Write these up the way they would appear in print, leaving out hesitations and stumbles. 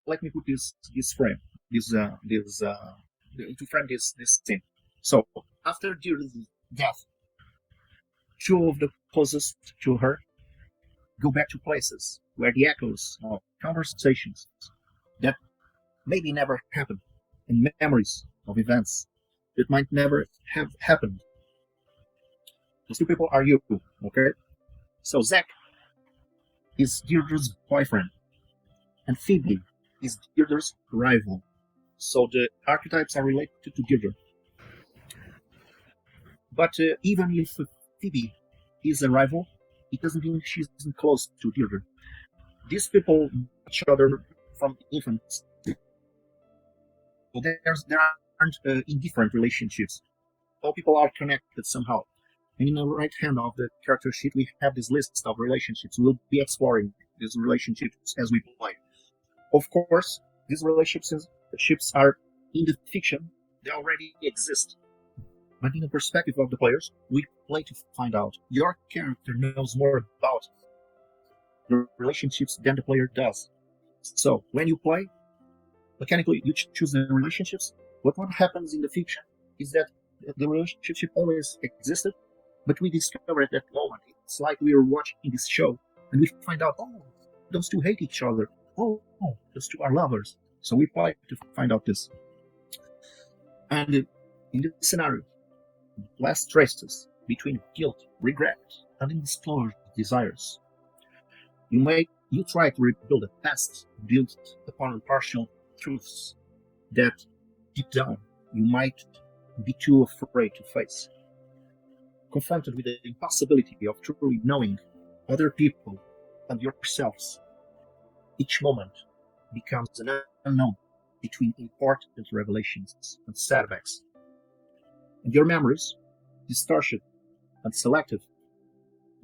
let me put this frame, this to frame this scene. So after Deirdre's death, two of the closest to her go back to places where the echoes of conversations that maybe never happened and memories of events that might never have happened. Those two people are you, okay? So Zack is Deirdre's boyfriend, and Phoebe is Deirdre's rival. So the archetypes are related to Deirdre. But even if Phoebe is a rival, it doesn't mean she isn't close to Deirdre. These people know each other from infancy. So there aren't indifferent relationships. All people are connected somehow. And in the right hand of the character sheet, we have this list of relationships. We'll be exploring these relationships as we play. Of course, these relationships are in the fiction. They already exist. But in the perspective of the players, we play to find out. Your character knows more about the relationships than the player does. So when you play, mechanically you choose the relationships. But what happens in the fiction is that the relationship always existed, but we discover at that moment. It's like we are watching this show and we find out, oh, those two hate each other. Oh, those two are lovers. So we play to find out this. And in this scenario, last traces between guilt, regret, and undisclosed desires. You try to rebuild a past built upon partial truths that deep down you might be too afraid to face. Confronted with the impossibility of truly knowing other people and yourselves, each moment becomes an unknown between important revelations and setbacks. And your memories, distorted and selective,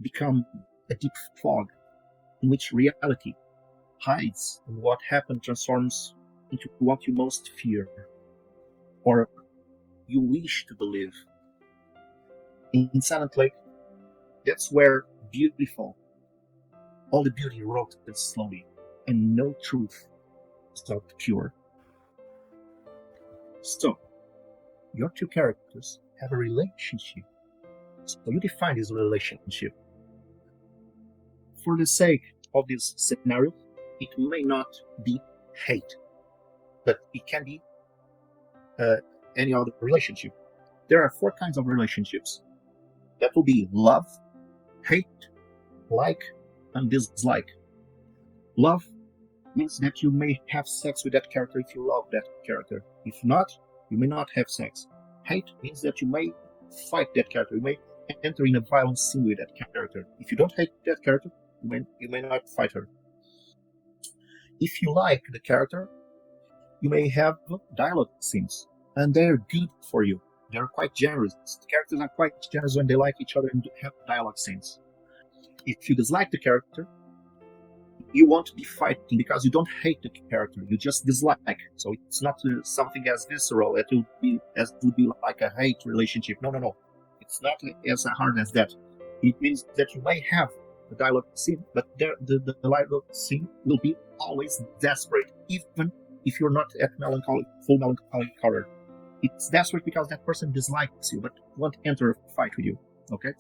become a deep fog in which reality hides and what happened transforms into what you most fear or you wish to believe. In Silent Lake, that's where beauty falls. All the beauty rotated slowly, and no truth is out pure. So, your two characters have a relationship. So you define this relationship. For the sake of this scenario, it may not be hate, but it can be any other relationship. There are 4 kinds of relationships. That will be love, hate, like, and dislike. Love means that you may have sex with that character if you love that character. If not, you may not have sex. Hate means that you may fight that character. You may enter in a violent scene with that character. If you don't hate that character, you may not fight her. If you like the character, you may have dialogue scenes, and they're good for you. They're quite generous. The characters are quite generous when they like each other and have dialogue scenes. If you dislike the character, you won't be fighting because you don't hate the character, you just dislike. So it's not something as visceral as would be like a hate relationship. No. It's not as hard as that. It means that you may have a dialogue scene, but the dialogue scene will be always desperate, even if you're not at full melancholic color. It's desperate because that person dislikes you, but won't enter a fight with you. Okay?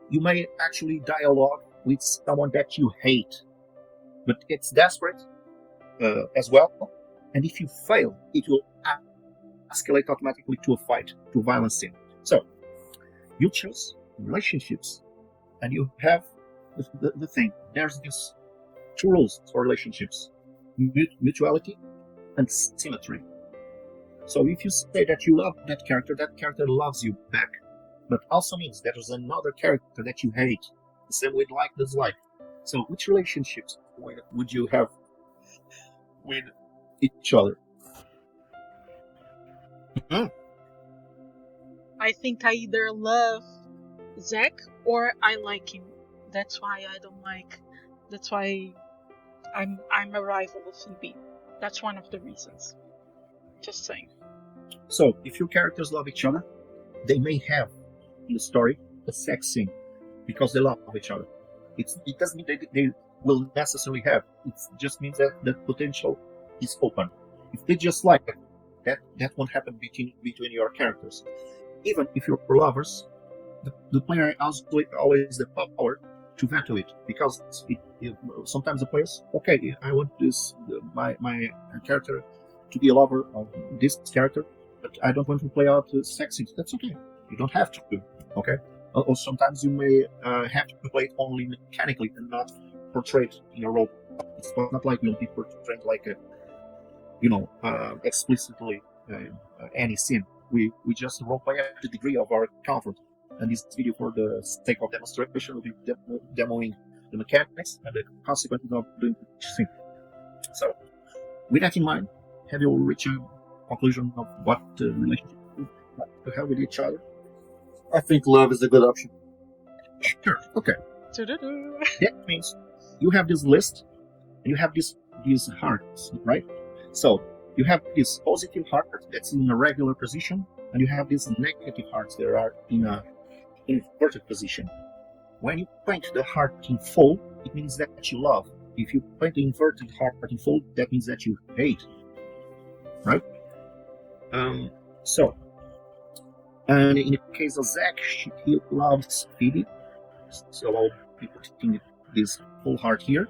You may actually dialogue with someone that you hate, but it's desperate as well. And if you fail, it will escalate automatically to a fight, to a violent scene. So you choose relationships, and you have the thing. There's these 2 rules for relationships: mutuality and symmetry. So if you say that you love that character loves you back. But also means that there's another character that you hate, the same with like, dislike. So which relationships would you have with each other? Mm-hmm. I think I either love Zack or I like him. That's why I don't like. That's why I'm a rival of Phoebe. That's one of the reasons. Just saying. So if your characters love each other, they may have in the story a sex scene because they love each other. It doesn't mean they will necessarily have. It just means that the potential is open. If they just like it, that won't happen between your characters. Even if you're lovers, the player has always the power to veto it, because sometimes the players, okay, I want my character to be a lover of this character, but I don't want to play out sex scenes. That's okay. You don't have to. Okay. Or sometimes you may have to play it only mechanically and not portrayed in a role. It's not like you'll be portrayed like explicitly any scene. We just roleplay at the degree of our comfort. And this video, for the sake of demonstration, will be demoing the mechanics and the consequences of doing each scene. So, with that in mind, have you reached a conclusion of what relationship you like to have with each other? I think love is a good option. Sure. Okay. Doo-doo-doo. That means you have this list, and you have these hearts, right? So you have this positive heart that's in a regular position, and you have these negative hearts that are in a inverted position. When you paint the heart in full, it means that you love. If you paint the inverted heart in full, that means that you hate. Right? And in the case of Zack, he loves Phoebe, so I'll be putting this full heart here.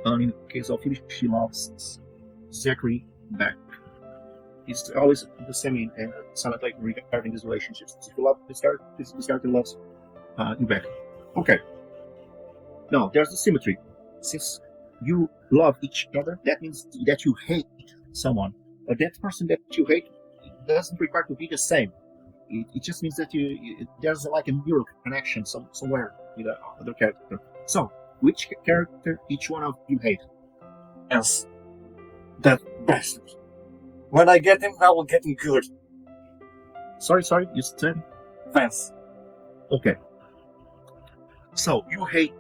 And in the case of Phoebe, she loves Zachary back. It's always the same in Silent Læke regarding these relationships. If you love this character loves you back. Okay. Now, there's the symmetry. Since you love each other, that means that you hate someone. But that person that you hate doesn't require to be the same. It just means that there's like a mirror connection somewhere with the other character. So, which character each one of you hate? Yes. That bastard. When I get him, I will get him good. Sorry, you said? Vance. Okay. So, you hate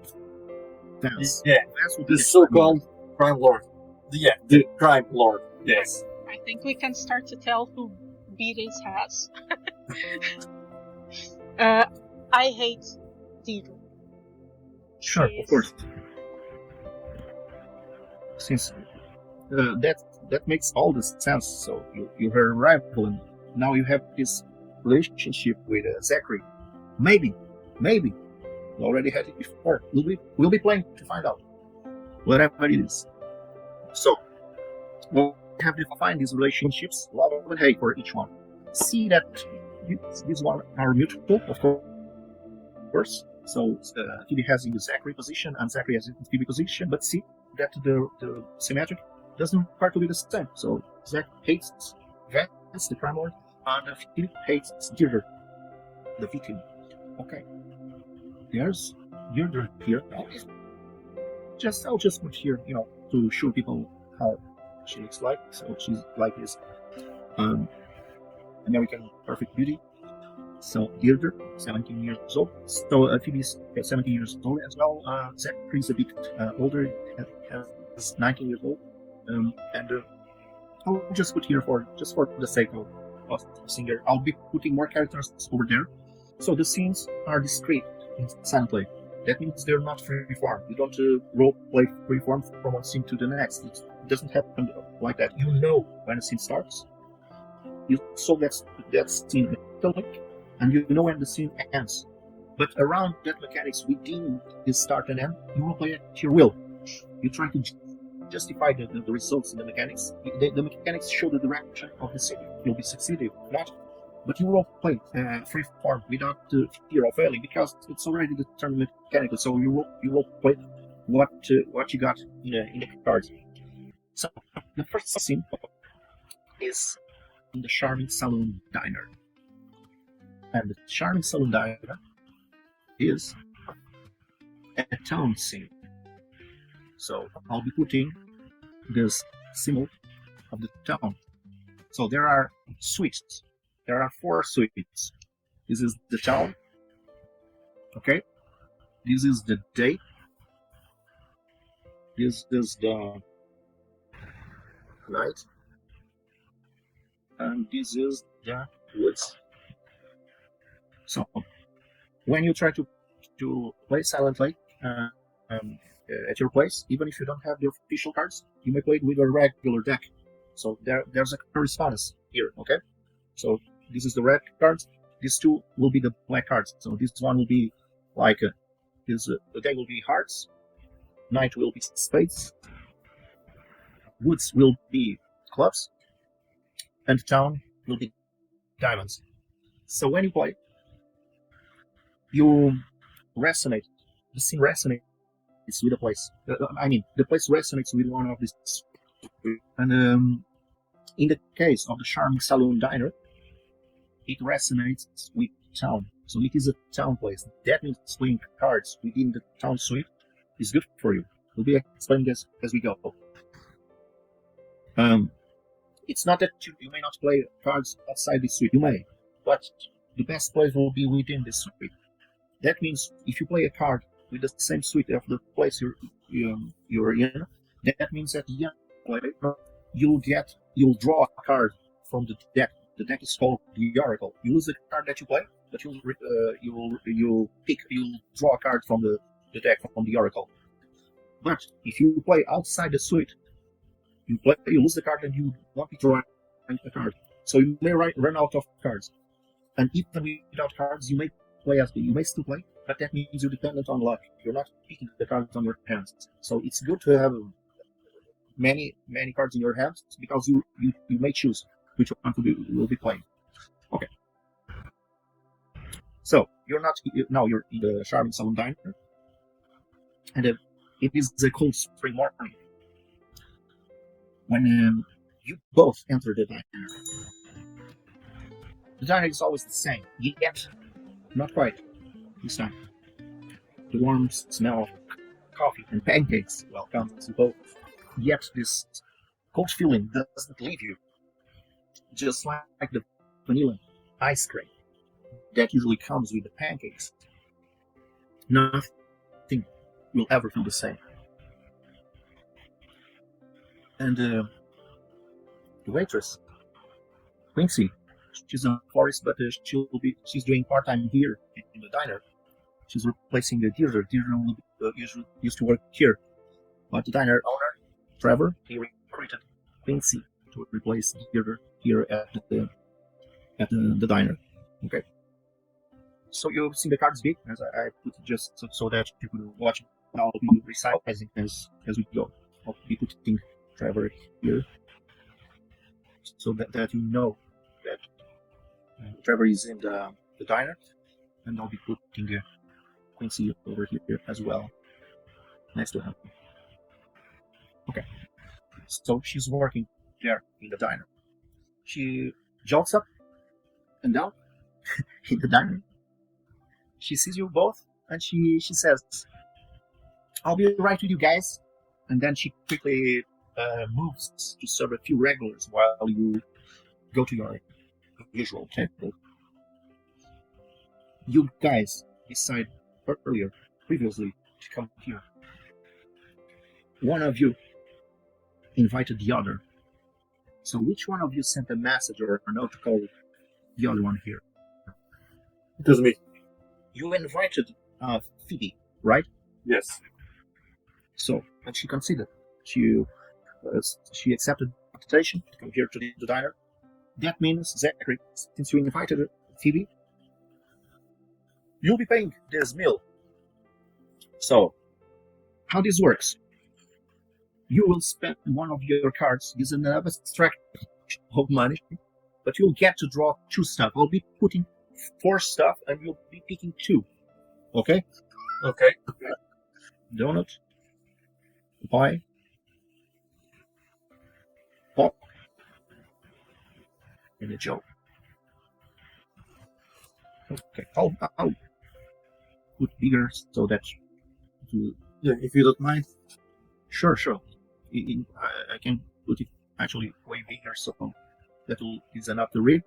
Vance. Yeah. Vance would be The so-called crime lord. Yeah, the crime lord. Yes. I think we can start to tell who beat his ass. I hate Deirdre. Sure, of course. Since that makes all the sense. So you're her rival, and now you have this relationship with Zachary. Maybe you already had it before. We'll be playing to find out. Whatever it is. So we'll have defined these relationships, love and hate for each one. See that these one are mutual, of course. So Phoebe has in the Zachary position, and Zachary has in the Phoebe position. But see that the symmetric doesn't require to be the same. So Zack hates Vance, the crime lord, and Phoebe hates Deirdre, the victim. Okay. There's Deirdre here. I'll just put here, to show people how she looks like. So she's like this. American Perfect Beauty. So Deirdre, 17 years old. So Phoebe's 17 years old as well. Zachary's a bit older, has 19 years old. And I'll just put here for the sake of singer. I'll be putting more characters over there. So the scenes are discrete in Silent Læke. That means they're not free-form. You don't role play free-form from one scene to the next. It doesn't happen like that. You know when a scene starts. You saw that scene and you know when the scene ends. But around that mechanics within the start and end, you will play at your will. You try to justify the results in the mechanics. The mechanics show the direction of the scene. You'll be succeeded, not. But you will play free form without the fear of failing, because it's already determined mechanically. So you will play what you got in the cards. So the first scene is in the charming Saloon diner, and the charming Saloon diner is a town scene. So I'll be putting this symbol of the town. So there are suites. There are 4 suites. This is the town. Okay. This is the day. This is the night. And this is the woods. So when you try to play Silent Læke, at your place, even if you don't have the official cards, you may play it with a regular deck. So there's a correspondence here, okay? So this is the red cards. These two will be the black cards. So this one will be like the day will be hearts, night will be spades, woods will be clubs, and town will be diamonds. So when you play, you resonate. The scene resonates with the place. The place resonates with one of these. And in the case of the charming Saloon diner, it resonates with town. So it is a town place. That means playing cards within the town suite is good for you. We'll be explaining this as we go. It's not that you may not play cards outside the suite. You may, but the best place will be within the suite. That means if you play a card with the same suite of the place you're in, that means at the end you'll draw a card from the deck. The deck is called the Oracle. You lose the card that you play, but you'll draw a card from the deck from the Oracle. But if you play outside the suite, you lose the card and you won't be drawing a card. So you may run out of cards. And even without cards, you may still play, but that means you're dependent on luck. You're not picking the cards on your hands. So it's good to have many cards in your hands because you may choose which one will be playing. Okay. So you're in the charming Saloon diner, and it is a cold spring morning when you both enter the diner. The diner is always the same, yet not quite this time. The warm smell of coffee and pancakes welcomes you both. Yet this cold feeling doesn't leave you. Just like the vanilla ice cream that usually comes with the pancakes, nothing will ever feel the same. And the waitress, Quincy, she's a florist, but she's doing part-time here in the diner. She's replacing Deirdre. Deirdre usually used to work here, but the diner owner, Trevor, he recruited Quincy to replace Deirdre here at the diner. Okay. So you've seen the cards big, as I put it just so that you could watch. I'll be recycling as we go. I'll be putting Trevor here, so that you know that Trevor is in the diner, and I'll be putting Quincy over here as well, next to him. Okay. So she's working there in the diner. She jolts up and down in the diner. She sees you both, and she says, "I'll be right with you guys." And then she quickly moves to serve a few regulars while you go to your usual table. You guys decided previously, to come here. One of you invited the other. So which one of you sent a message or a note to call the other one here? It was me. You invited Phoebe, right? Yes. So, and she considered. She accepted the invitation to come here to the diner. That means, Zachary, since you invited Phoebe, you'll be paying this meal. So, how this works? You will spend one of your cards using an abstract of money, but you'll get to draw 2 stuff. I'll be putting 4 stuff, and you'll be picking 2. Okay? Okay. Donut, pie, pop, and a joke. Okay, I'll put bigger so that Yeah, if you don't mind. Sure. I can put it actually way bigger so that is enough to read.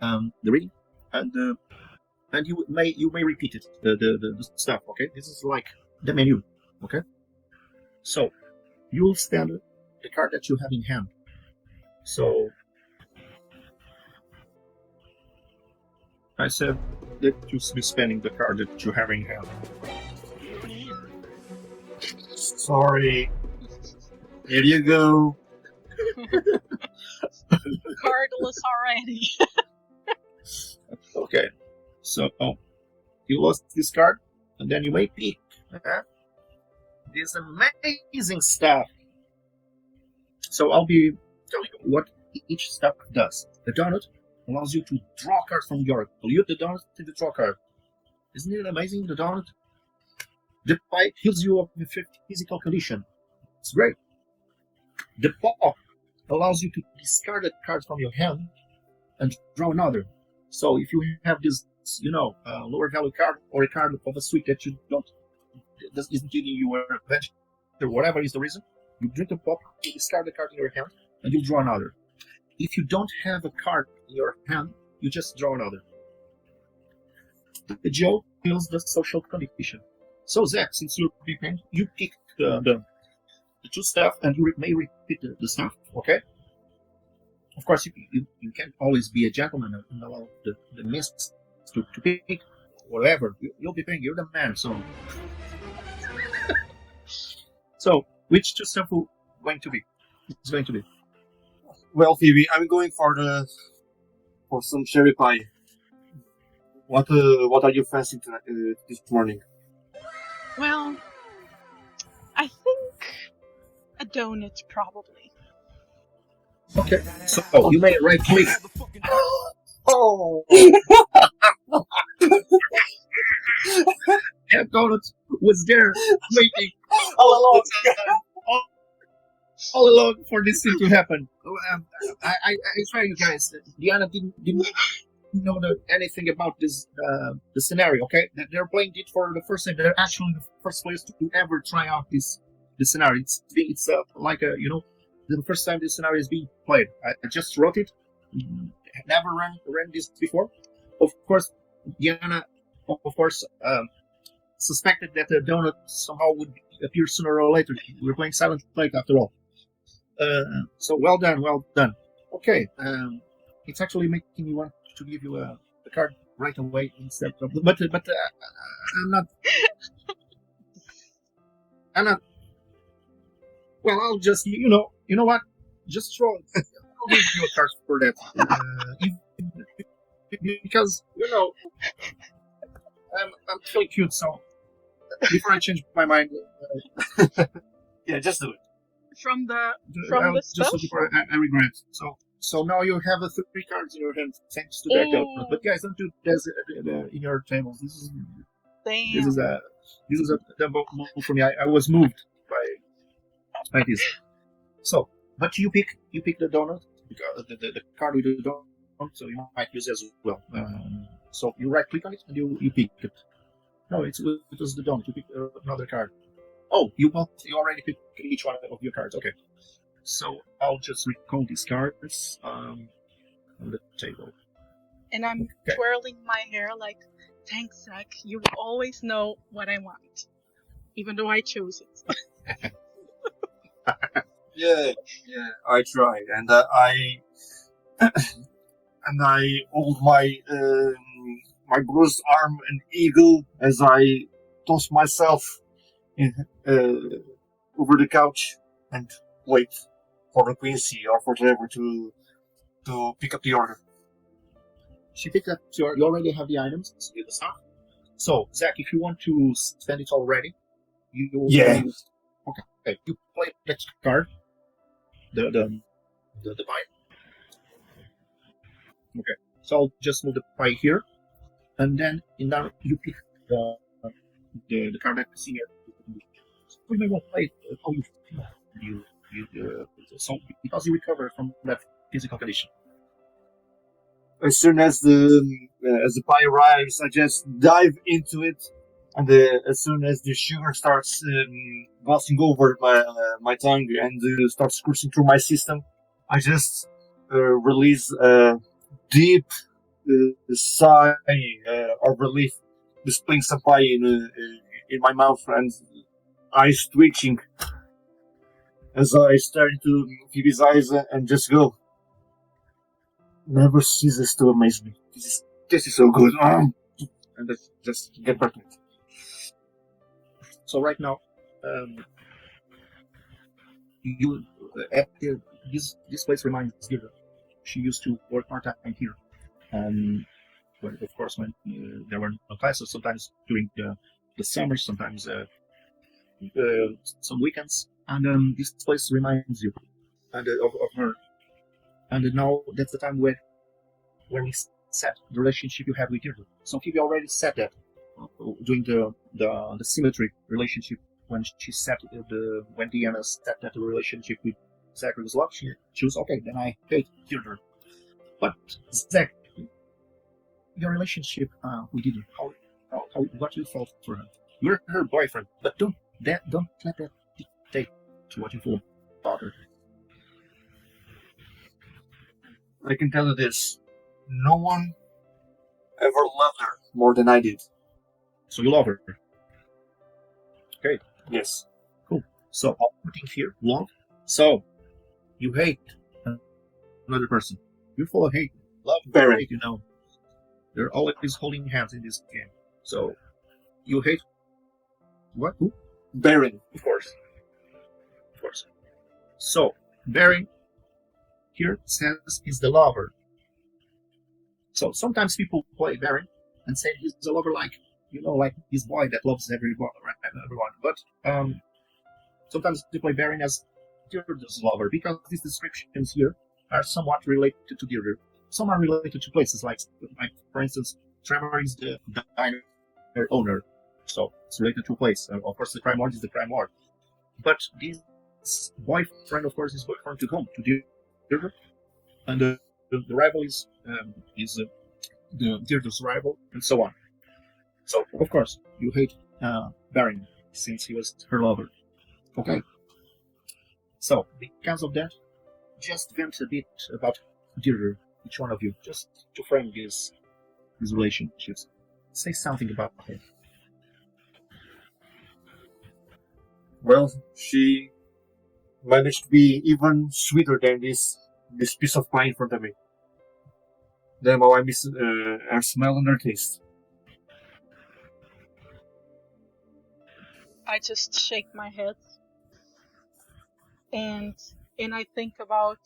The reading, and you may repeat it. The stuff. Okay, this is like the menu. Okay, so you will spend the card that you have in hand. So I said that you'll be spending the card that you have in hand. Sorry. Here you go. Cardless already. Okay. So you lost this card, and then you may pick this amazing stuff. So I'll be telling you what each stuff does. The donut allows you to draw cards from your use the donut to the draw card. Isn't it amazing? The donut. The pie heals you of a physical condition. It's great. The paw allows you to discard a card from your hand and draw another. So if you have this, lower value card or a card of a suite that you don't, that isn't giving you an adventure, or whatever is the reason, you drink the pop, you discard the card in your hand, and you draw another. If you don't have a card in your hand, you just draw another. The Joe feels the social condition. So Zack, since you're prepared, you pick the two stuff, and you may repeat the stuff, okay? Of course, you can't always be a gentleman and allow the miss to pick whatever. You'll be paying, you're the man, so... So, which two stuff is going to be? Well, Phoebe, I'm going for some cherry pie. What are you fancy this morning? Well, I think a donut probably. Okay, so you may right click. Oh! Yeah, donut was there waiting all along for this thing to happen. I swear you guys, Diana didn't know anything about this the scenario. Okay, they're playing it for the first time. They're actually the first players to ever try out this scenario. It's like the first time this scenario is being played. I just wrote it. Never ran this before. Of course, Diana, suspected that the donut somehow would appear sooner or later. We're playing Silent Læke after all. So well done. Okay, it's actually making me want to give you the card right away instead of. But I'm not. Well, I'll just you know what? Just throw it. I'll give you a card for that. Because I'm feeling cute. So before I change my mind, Yeah, just do it. From the just stuff? before I regret. So now you have 3 cards in your hand thanks to that. Oh. But guys, don't do this in your tables. This is Damn. a double move for me. I was moved by this. So, but you pick the donut, the card with the donut, so you might use as well. So you right click on it and you pick it. No, it was the donut. You pick another card. Oh, you already picked each one of your cards. Okay. So I'll just recall these cards on the table. And I'm twirling my hair like, thanks, Zack. You always know what I want, even though I chose it. Yeah, I tried, and I hold my my bruised arm an eagle as I toss myself over the couch and wait for the Quincy or for whatever to pick up the order. She picked up. You already have the items. You the stuff. So Zack, if you want to spend it already, you Yeah. Okay. You play that card. The pie. Okay. So I'll just move the pie here, and then you pick the card that you see here. We may want to play it how you feel. So because you recover from that physical condition. As soon as the pie arrives, I just dive into it, and as soon as the sugar starts glossing over my tongue and starts coursing through my system, I just release a deep sigh of relief, displaying some pie in my mouth and eyes twitching as I stare into Phoebe's eyes and just go, never ceases to amaze me. This is so good. And just get back to it. So right now, you at this place reminds Deirdre. She used to work part time here, when, of course, when there were no classes, sometimes during the summer, sometimes some weekends, and this place reminds you and of her. And now that's the time where we set the relationship you have with Deirdre. So Phoebe already said that during the symmetry relationship when she set when Deanna set that the relationship with Zack was love, she was okay. Then I hate Deirdre, but Zack, your relationship with Deirdre, what you felt for her. You're her boyfriend, but don't let that dictate to what you feel about her. I can tell you this: no one ever loved her more than I did. So you love her. Okay. Yes. Cool. So I'll put in here love. So you hate another person. You're full of hate. Love, Baron. hate, They're always holding hands in this game. So you hate what? Who? Baron. Of course. So Baron here says he's the lover. So sometimes people play Baron and say he's a lover like this boy that loves everyone. But sometimes they play Baron as Deirdre's lover because these descriptions here are somewhat related to Deirdre. Some are related to places like for instance, Trevor is the diner owner, so it's related to a place. Of course, the crime lord is the crime lord. But this boyfriend, of course, is boyfriend to whom? To Deirdre, and the rival is the Deirdre's rival, and so on. So, of course, you hate Baron since he was her lover. Okay. So, because of that, just vent a bit about Deirdre, each one of you, just to frame these relationships. Say something about her. Well, she managed to be even sweeter than this piece of pie in front of me. Then how I miss her smell and her taste. I just shake my head and I think about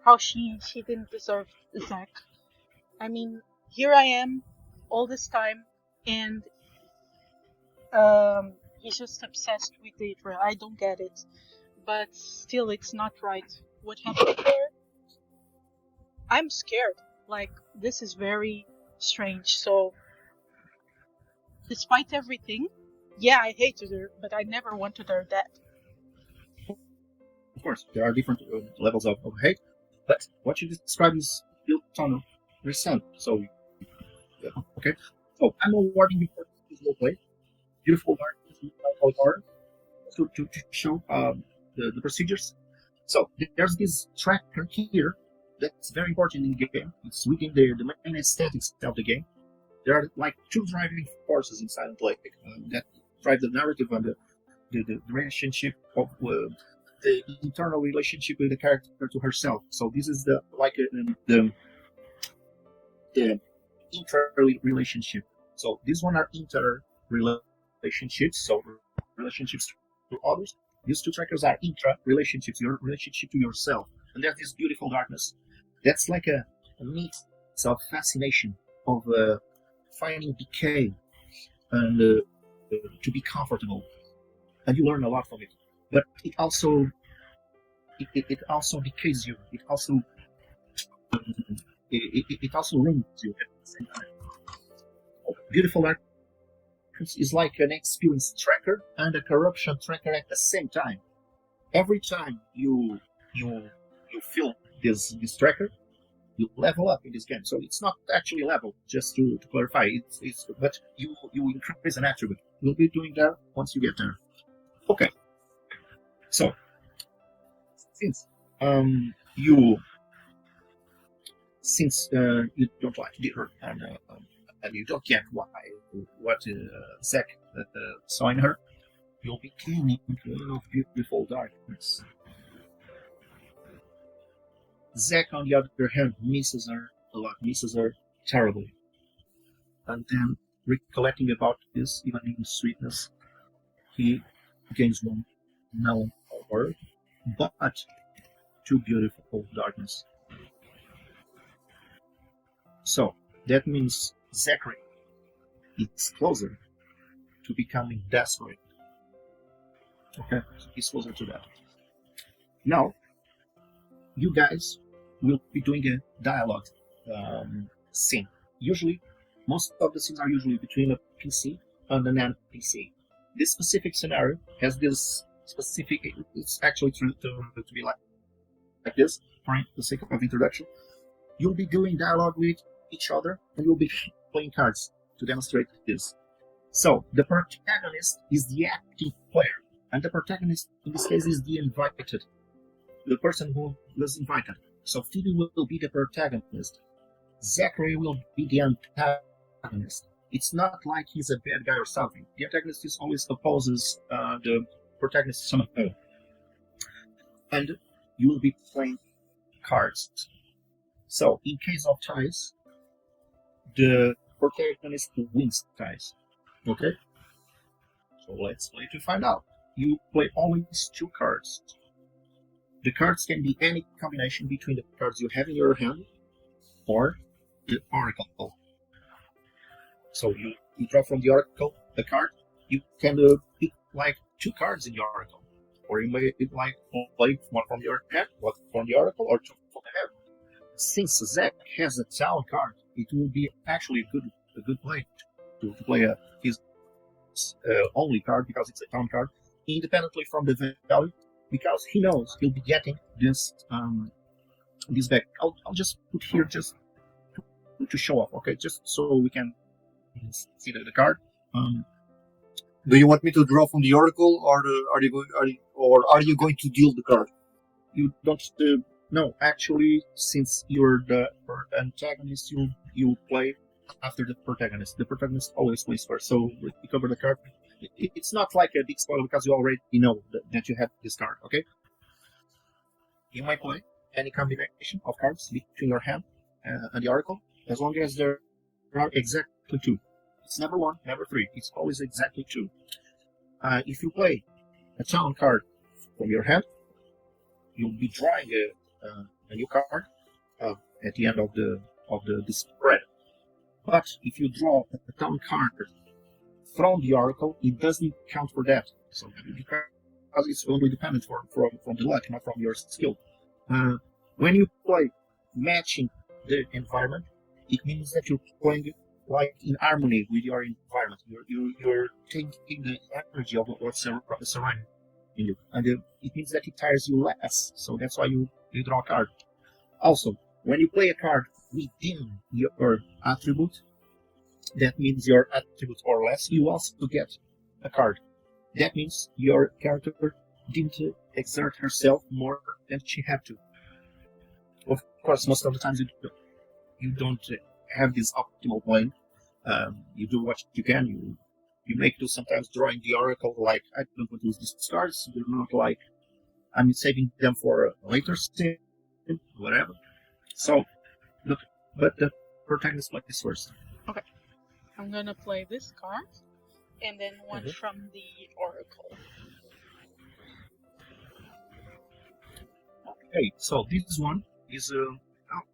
how she didn't deserve Zack. I mean, here I am all this time and he's just obsessed with Deirdre. I don't get it. But still it's not right. What happened there? I'm scared. Like, this is very strange. So despite everything, yeah, I hated her, but I never wanted her dead. Of course, there are different levels of hate, but what you describe is built on resent. So, yeah, okay. So, I'm awarding you for this roleplay. Beautiful art to show the procedures. So, there's this tracker here that's very important in the game. It's within the main aesthetics of the game. There are like two driving forces in Silent Læke that drive the narrative and the relationship of the internal relationship with the character to herself. So this is the inter relationship. So these one are inter relationships. So relationships to others. These two trackers are intra relationships. Your relationship to yourself. And there's this beautiful darkness. That's like a mix of fascination of finding decay and to be comfortable, and you learn a lot from it. But it also decays you. It also ruins you at the same time. Beautiful art is like an experience tracker and a corruption tracker at the same time. Every time you feel this tracker, you level up in this game. So it's not actually level, just to clarify. It's but you increase an attribute. We'll be doing that once you get there. Okay. So since you don't like Deirdre and you don't get what Zack saw in her, you'll be gaining a lot of beautiful darkness. Zack, on the other hand, misses her a lot, misses her terribly. And then, recollecting about this, even in sweetness, he gains one melancholy horror, but too beautiful darkness. So that means Zachary is closer to becoming desperate. Okay, he's closer to that. Now, you guys will be doing a dialogue scene. Usually, most of the scenes are usually between a PC and an NPC. This specific scenario has this specific. It's actually to be like this for the sake of introduction. You'll be doing dialogue with each other, and you'll be playing cards to demonstrate this. So the protagonist is the acting player, and the protagonist in this case is the invited, the person who was invited. So Phoebe will be the protagonist. Zachary will be the antagonist. It's not like he's a bad guy or something. The antagonist is always opposes the protagonist somehow. And you will be playing cards. So in case of ties, the protagonist wins ties. Okay? So let's play to find out. You play always 2 cards. The cards can be any combination between the cards you have in your hand or the oracle. So you draw from the oracle a card. You can pick like 2 cards in your oracle. Or you may like play one from your hand, one from the oracle, or 2 from the hand. Since Zack has a town card, it will be actually a good play to play his only card, because it's a town card, independently from the value, because he knows he'll be getting this back. I'll just put here just to show off, okay, just so we can see the card. Do you want me to draw from the oracle, or are you going to deal the card? You don't. No, actually, since you're the antagonist, you play after the protagonist. The protagonist always plays first, so you cover the card. It's not like a big spoiler because you already know that you have this card, okay? You might play any combination of cards between your hand and the oracle, as long as there are exactly 2. It's never 1, never 3. It's always exactly 2. If you play a town card from your hand, you'll be drawing a new card at the end of the spread. But if you draw a town card from the oracle, it doesn't count for that. So because it's only dependent from the luck, not from your skill. When you play matching the environment, it means that you're playing like in harmony with your environment. You're taking the energy of what's surrounding you, and it means that it tires you less. So that's why you draw a card. Also, when you play a card within your attribute, that means your attribute or less, you also get a card. That means your character didn't exert herself more than she had to. Of course, most of the times you don't have this optimal playing. You do what you can. You make do sometimes drawing the oracle like, I don't want to use these cards. You're not like, I'm saving them for a later scene, whatever. So, look, but the protagonist plays this first. Okay. I'm gonna play this card, and then one from the oracle. Okay, so this one is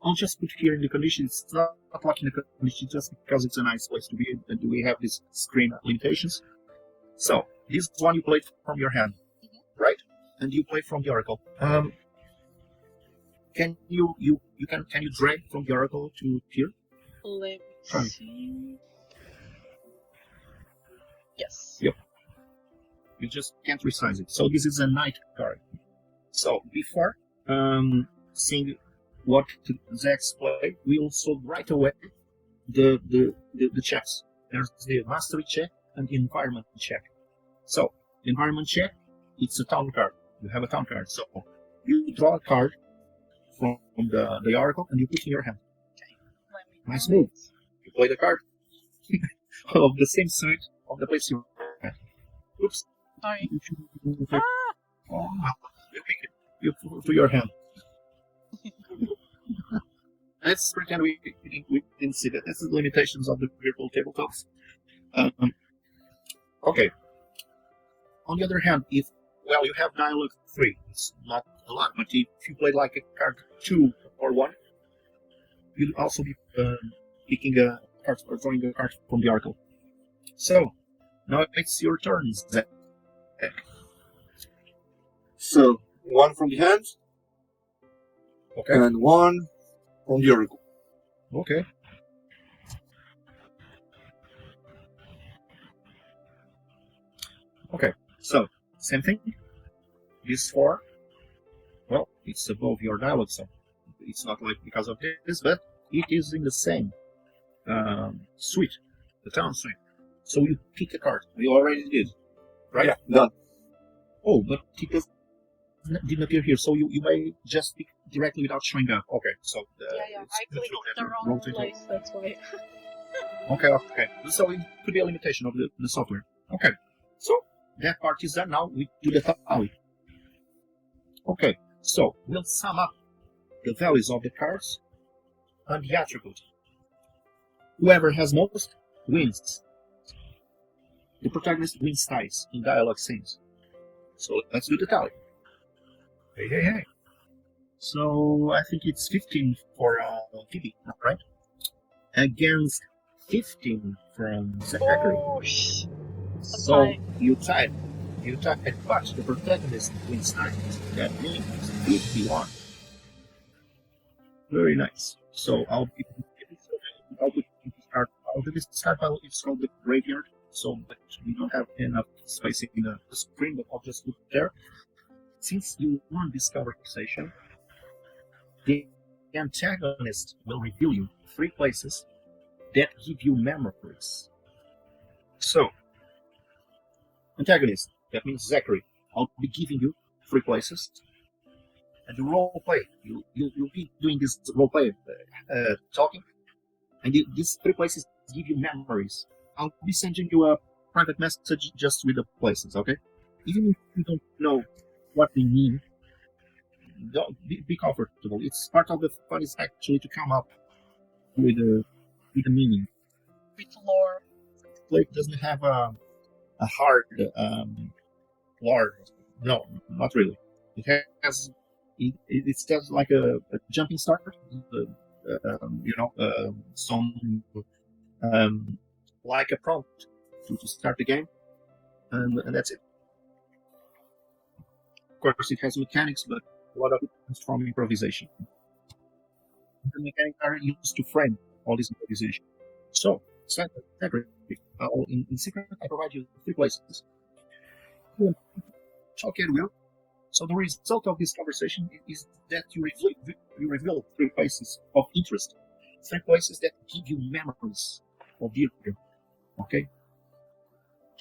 I'll just put here in the condition. It's not like in the condition just because it's a nice place to be, and we have these screen limitations. So this one you played from your hand, right? And you play from the oracle. Can you drag from the oracle to here? Let me see. Yes. Yep. You just can't resize it. So this is a knight card. So before seeing what Zack's play, we also right away the checks. There's the mastery check and the environment check. So the environment check, it's a town card. You have a town card. So you draw a card from the oracle and you put in your hand. Okay. Nice move. You play the card of the same side of the place you had. Oops. Sorry. Oh, you pick it. You put to your hand. Let's pretend we didn't see that. This is the limitations of the virtual tabletops. Okay. On the other hand, if Well, you have dialogue 3. It's not a lot, but if you play like a card 2 or 1, you'll also be picking a card or drawing a card from the oracle. So, now it's your turn, Zack. So, one from the hand, Okay. and one from the oracle. Okay. Okay, so, same thing. This 4, well, it's above your dialogue, so it's not like because of this, but it is in the same suite, the town suite. So you pick a card. You already did, right? Yeah, done. Oh, but it didn't appear here, so you may just pick directly without showing up. Okay, so Yeah. it's I good to clicked know that the you wrong rotate place, that's why. Okay. So it could be a limitation of the software. Okay, so that part is done. Now we do the tally. Okay, so we'll sum up the values of the cards and the attribute. Whoever has most wins. The protagonist wins ties in dialogue scenes. So let's do the tally. Hey. So I think it's 15 for Phoebe, right? Against 15 from Zachary. Oh, So you tied, but the protagonist wins ties. That means 51. Very nice. So I'll do this start file. It's called the graveyard. So, but we don't have enough space in the screen, but I'll just put it there. Since you won this conversation, the antagonist will reveal you 3 places that give you memories. So, antagonist, that means Zachary. I'll be giving you 3 places. And the role play, you'll be doing this role play, talking, and these 3 places give you memories. I'll be sending you a private message just with the places, okay? Even if you don't know what they mean, don't be comfortable. It's part of the fun is actually to come up with a meaning. with lore. Play doesn't have a hard lore. No, not really. It has it's just like a jumping start. Some like a prompt to start the game, and that's it. Of course, it has mechanics, but a lot of it comes from improvisation. The mechanics are used to frame all this improvisation. So, in secret, I provide you 3 places. Talk at will. So the result of this conversation is that you reveal 3 places of interest, 3 places that give you memories of Deirdre. Okay?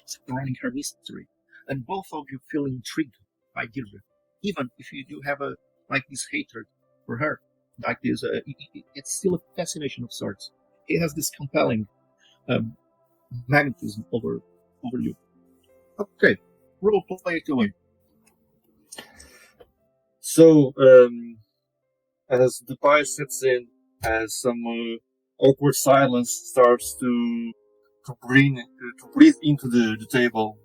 Surrounding her mystery. And both of you feel intrigued by Deirdre. Even if you do have this hatred for her, like this, it's still a fascination of sorts. It has this compelling magnetism over you. Okay, role play it away. So, as the pie sets in, as some awkward silence starts to breathe into the table,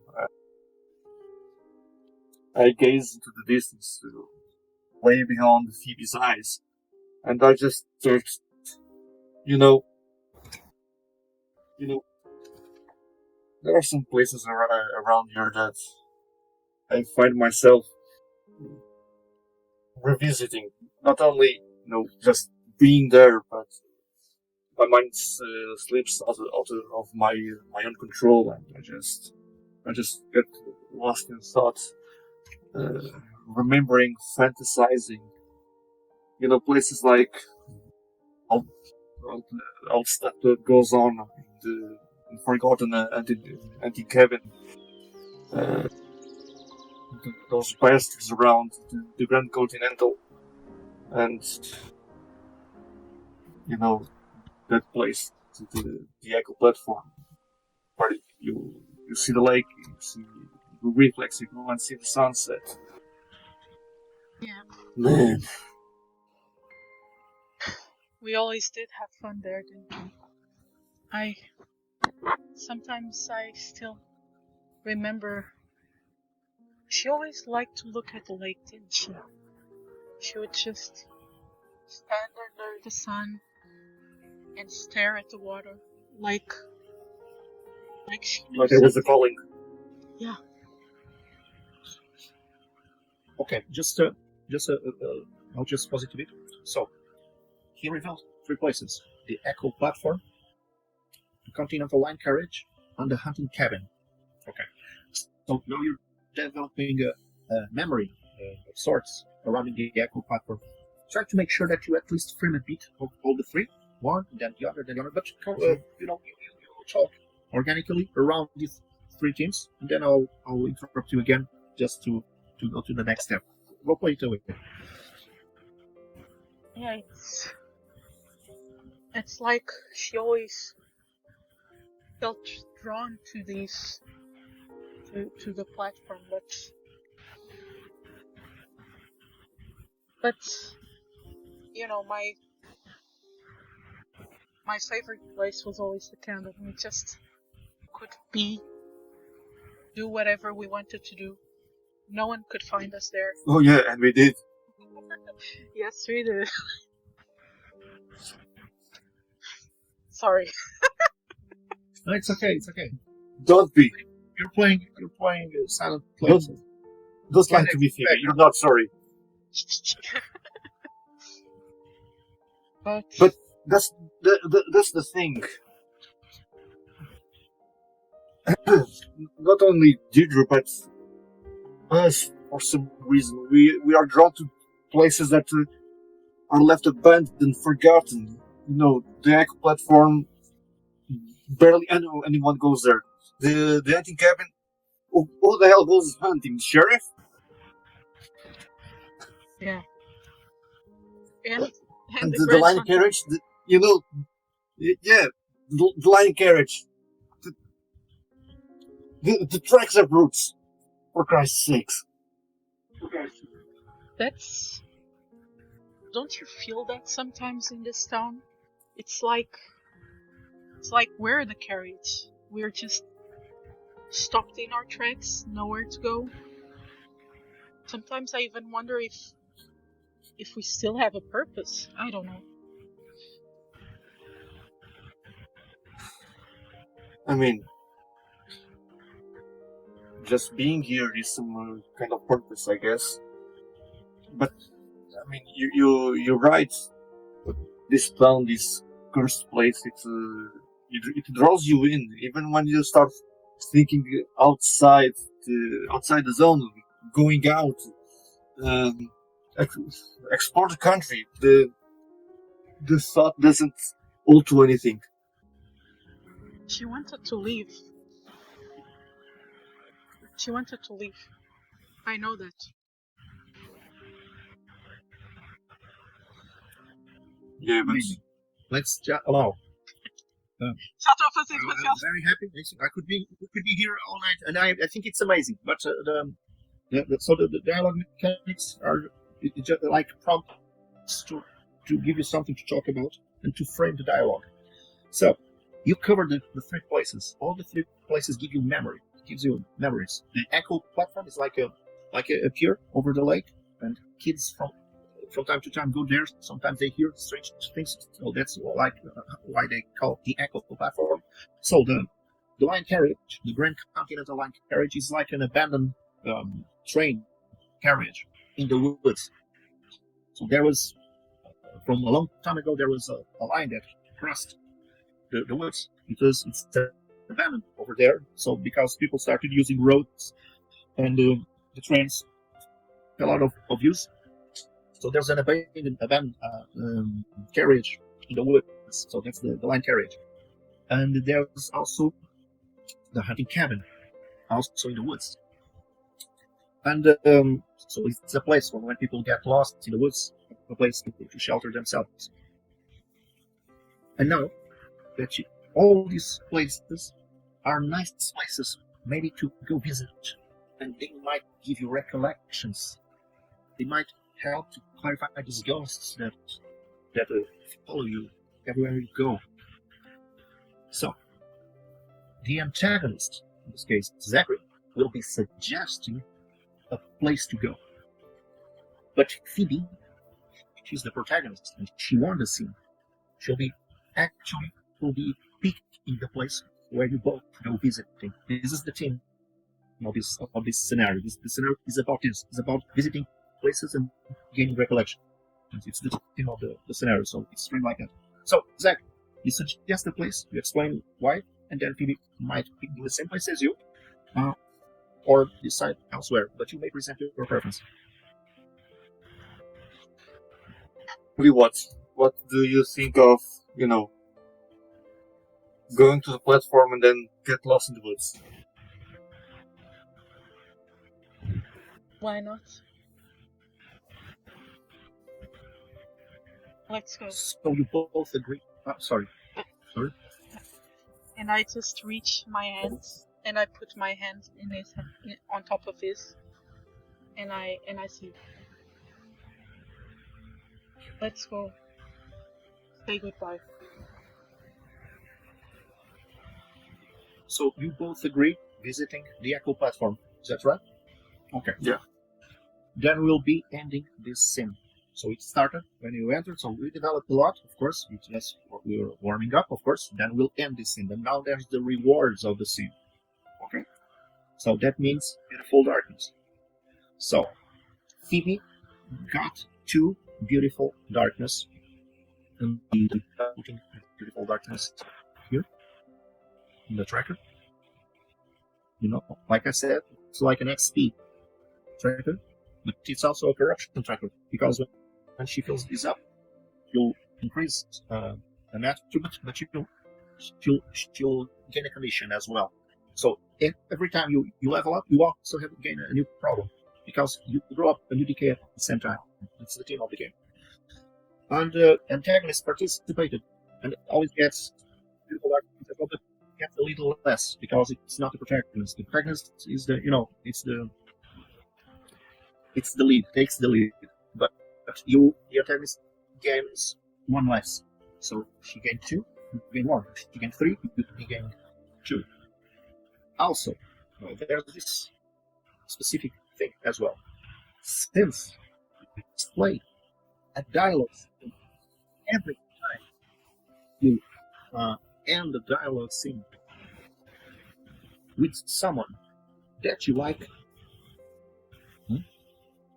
I gaze into the distance, way beyond Phoebe's eyes, and I just start, there are some places around here that I find myself revisiting. Not only, just being there, but my mind slips out of my own control, and I just get lost in thought, remembering, fantasizing. Places like all stuff that goes on in the forgotten antique cabin. Those bastards around the Grand Continental, and that place, the Echo platform, where you see the lake, you see the reflex, you go and see the sunset. Yeah. Man, We always did have fun there, didn't we? Sometimes I still remember She always liked to look at the lake, didn't she? She would just stand under the sun and stare at the water like she knew Like there was a something. calling. Yeah. Okay, I'll just positive it. So, he revealed 3 places: the Echo platform, the Continental Line carriage, and the hunting cabin. Okay, so now you're developing a memory of sorts around the Echo platform. Try to make sure that you at least frame a bit of all the 3, one, then the other, but you talk organically around these 3 teams, and then I'll interrupt you again just to go to the next step. Roleplay it away. Yeah, it's like she always felt drawn to these to the platform, but you know, my favorite place was always the cabin. We just could do whatever we wanted to do. No one could find us there. Oh yeah, and we did. Yes, we did. Sorry. No, it's okay. Don't be. You're playing Silent Læke. Don't lie to me, Phoebe. You're not sorry. But That's the thing. Not only Deirdre, but us, for some reason, we are drawn to places that are left abandoned, forgotten. You know, the Echo platform, barely anyone goes there. The hunting cabin, who the hell goes hunting? The sheriff? yeah. And The line grandson. carriage, the line carriage. The tracks are roots, for Christ's sakes. Don't you feel that sometimes in this town? It's like we're the carriage. We're just stopped in our tracks, nowhere to go. Sometimes I even wonder if we still have a purpose. I don't know. I mean, just being here is some kind of purpose, I guess. But I mean, you're right. This town, this cursed place, it draws you in, even when you start thinking outside the zone, going out, explore the country. The thought doesn't alter anything. She wanted to leave. I know that. Yeah, but Let's allow. I'm Very happy. I could be here all night, and I think it's amazing. But the dialogue mechanics are just like prompts to give you something to talk about and to frame the dialogue. So you covered the 3 places. All the 3 places give you memory. It gives you memories. The Echo platform is like a pier over the lake, and kids from time to time go there. Sometimes they hear strange things. So that's like why they call the Echo platform. So the line carriage, the Grand Continental Line carriage, is like an abandoned train carriage in the woods. So there was, from a long time ago, there was a line that crossed the woods because it's abandoned over there. So because people started using roads and the trains fell out of use. So there's an abandoned carriage in the woods. So that's the line carriage. And there's also the hunting cabin, also in the woods. And so it's a place where when people get lost in the woods, a place to shelter themselves. And now that all these places are nice places, maybe to go visit, and they might give you recollections. They might help to clarify these ghosts that follow you everywhere you go. So, the antagonist, in this case Zack, will be suggesting a place to go. But Phoebe, she's the protagonist, and she won the scene. She'll be picking the place where you both go visiting. This is the theme of this scenario. The scenario is about this. It's about visiting places and gaining recollection. It's the theme of the scenario, so it's really like that. So, Zack, you suggest the place, you explain why, and then Phoebe might pick the same place as you, or decide elsewhere, but you may present your preference. What do you think of, going to the platform and then get lost in the woods? Why not? Let's go. So you both agree. Sorry. And I just reach my hands and I put my hand on top of his, and I see. Let's go. Say goodbye. So you both agree visiting the Echo platform. Is that right? Okay. Yeah. Then we'll be ending this scene. So it started when you entered, so we developed a lot, of course. It's just we were warming up, of course. Then we'll end this scene. And now there's the rewards of the scene. Okay? So that means beautiful darkness. So Phoebe got 2 beautiful darkness. And putting beautiful darkness here in the tracker. Like I said, it's like an XP tracker, but it's also a corruption tracker, because when she fills this up, you'll increase an attribute, but she'll gain a condition as well. So every time you level up, you also have to gain a new problem, because you grow up and you decay at the same time. It's the theme of the game. And the antagonist participated, and always gets beautiful darkness, but gets a little less, because it's not the protagonist. The protagonist is it's the lead, takes the lead, but the antagonist gains 1 less. So she gained 2, you gain 1. She gained 3, you gain 2. Also, there's this specific thing as well. Since you display a dialogue every time you end the dialogue scene with someone that you like,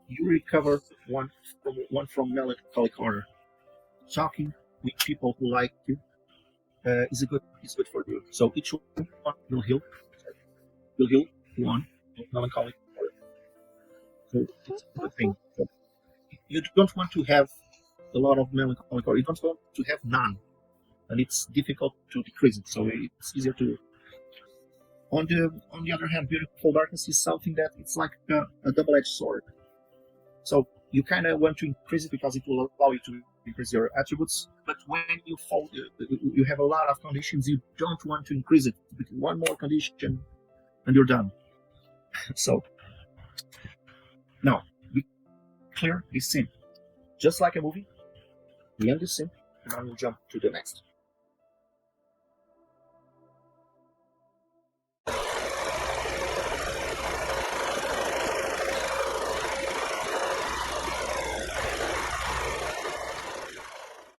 you recover one from Melancholic Order. Talking with people who like you is good for you. So each one will heal 1 of Melancholic Order. So it's a good thing. So you don't want to have a lot of Melancholic Order. You don't want to have none, and it's difficult to decrease it. So it's easier to. On the other hand, beautiful darkness is something that it's like a double-edged sword. So you kind of want to increase it because it will allow you to increase your attributes. But when you have a lot of conditions, you don't want to increase it. With 1 more condition, and you're done. So now we clear this scene, just like a movie. We end this scene, and then we'll jump to the next.